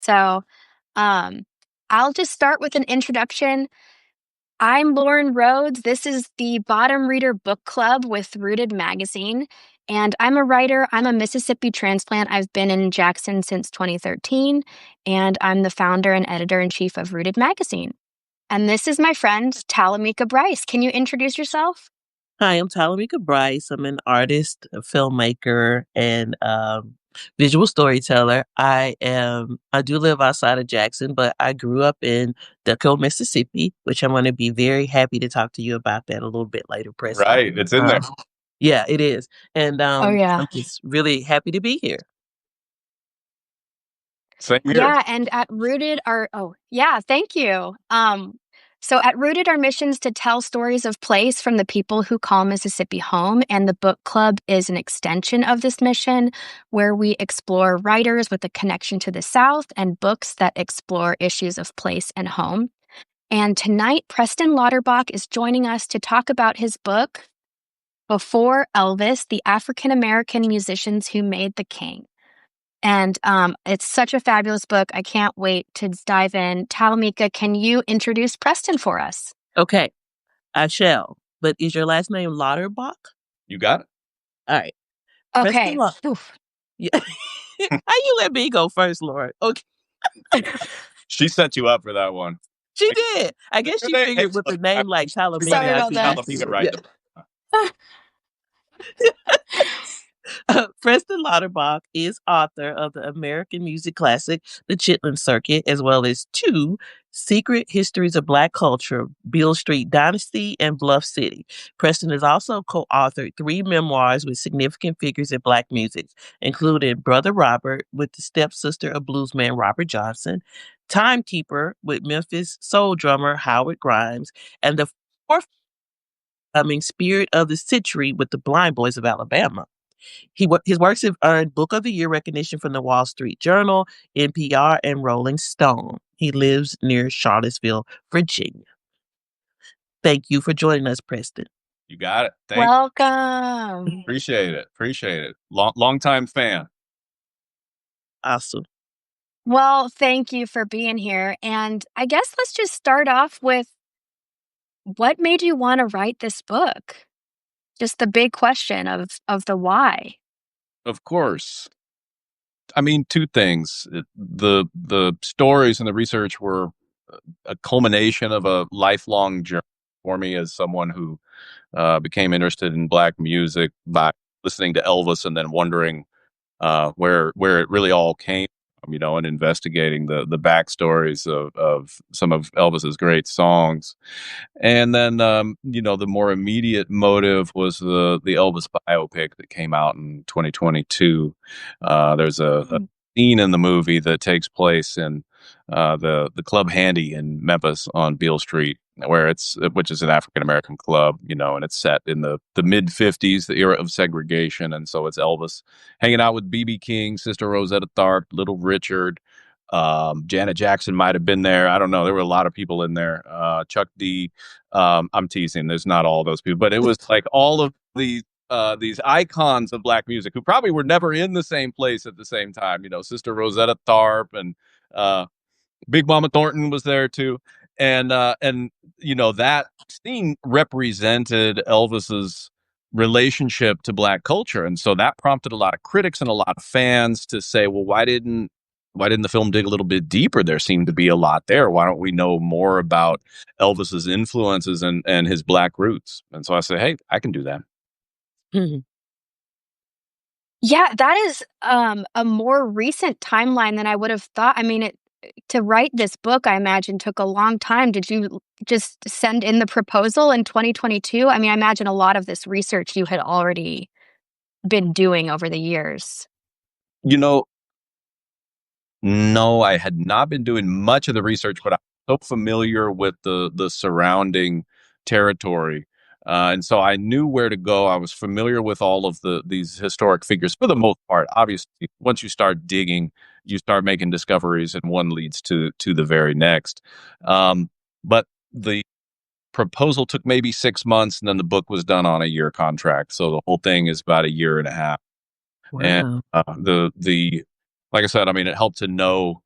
So um, I'll just start with an introduction. I'm Lauren Rhodes. This is the Bottom Reader Book Club with Rooted Magazine. And I'm a writer. I'm a Mississippi transplant. I've been in Jackson since 2013. And I'm the founder and editor-in-chief of Rooted Magazine. And this is my friend, Talamika Bryce. Can you introduce yourself? Hi, I'm Talamika Bryce. I'm an artist, a filmmaker, and visual storyteller. I do live outside of Jackson, but I grew up in Deco, Mississippi, which I'm going to be very happy to talk to you about that a little bit later, Preston. Right, it's in there. Yeah, it is. And Oh, yeah. I'm just really happy to be here. Same here. Yeah, and at Rooted thank you. So at Rooted, our mission is to tell stories of place from the people who call Mississippi home, and the book club is an extension of this mission, where we explore writers with a connection to the South and books that explore issues of place and home. And tonight, Preston Lauterbach is joining us to talk about his book, Before Elvis: The African American Musicians Who Made the King. And it's such a fabulous book. I can't wait to dive in. Talamika, can you introduce Preston for us? Okay, I shall. But is your last name Lauterbach? You got it. All right. Okay. Yeah. How you let me go first, Lauren? Okay. She set you up for that one. She did. I guess she figured with a name like Talamika. Sorry about that. Talamika, right? Preston Lauterbach is author of the American music classic, The Chitlin Circuit, as well as 2 Secret Histories of Black Culture, Beale Street Dynasty and Bluff City. Preston has also co-authored 3 memoirs with significant figures in Black music, including Brother Robert with the stepsister of bluesman Robert Johnson, Timekeeper with Memphis soul drummer Howard Grimes, and the forthcoming Spirit of the Century with the Blind Boys of Alabama. His works have earned Book of the Year recognition from the Wall Street Journal, NPR, and Rolling Stone. He lives near Charlottesville, Virginia. Thank you for joining us, Preston. You got it. Welcome. Appreciate it. Long time fan. Awesome. Well, thank you for being here. And I guess let's just start off with, what made you want to write this book? Just the big question of the why. Of course. I mean, 2 things. The stories and the research were a culmination of a lifelong journey for me as someone who became interested in Black music by listening to Elvis and then wondering where it really all came from, and investigating the backstories of some of Elvis's great songs. And then, the more immediate motive was the Elvis biopic that came out in 2022. There's a scene in the movie that takes place in the Club Handy in Memphis on Beale Street, which is an African American club, and it's set in the mid 50s, the era of segregation. And so it's Elvis hanging out with B.B. King, Sister Rosetta Tharpe, Little Richard. Janet Jackson might have been there. I don't know. There were a lot of people in there. Chuck D. I'm teasing. There's not all those people, but it was like all of these icons of Black music who probably were never in the same place at the same time. Sister Rosetta Tharpe and Big Mama Thornton was there too. And that scene represented Elvis's relationship to Black culture. And so that prompted a lot of critics and a lot of fans to say, well, why didn't the film dig a little bit deeper? There seemed to be a lot there. Why don't we know more about Elvis's influences and his Black roots? And so I said, hey, I can do that. Yeah, that is a more recent timeline than I would have thought. I mean, to write this book, I imagine, took a long time. Did you just send in the proposal in 2022? I mean, I imagine a lot of this research you had already been doing over the years. No, I had not been doing much of the research, but I'm so familiar with the surrounding territory. And so I knew where to go. I was familiar with all of these historic figures for the most part. Obviously, once you start digging, you start making discoveries, and one leads to the very next. But the proposal took maybe 6 months, and then the book was done on a year contract. So the whole thing is about a year and a half. Wow. And like I said, I mean, it helped to know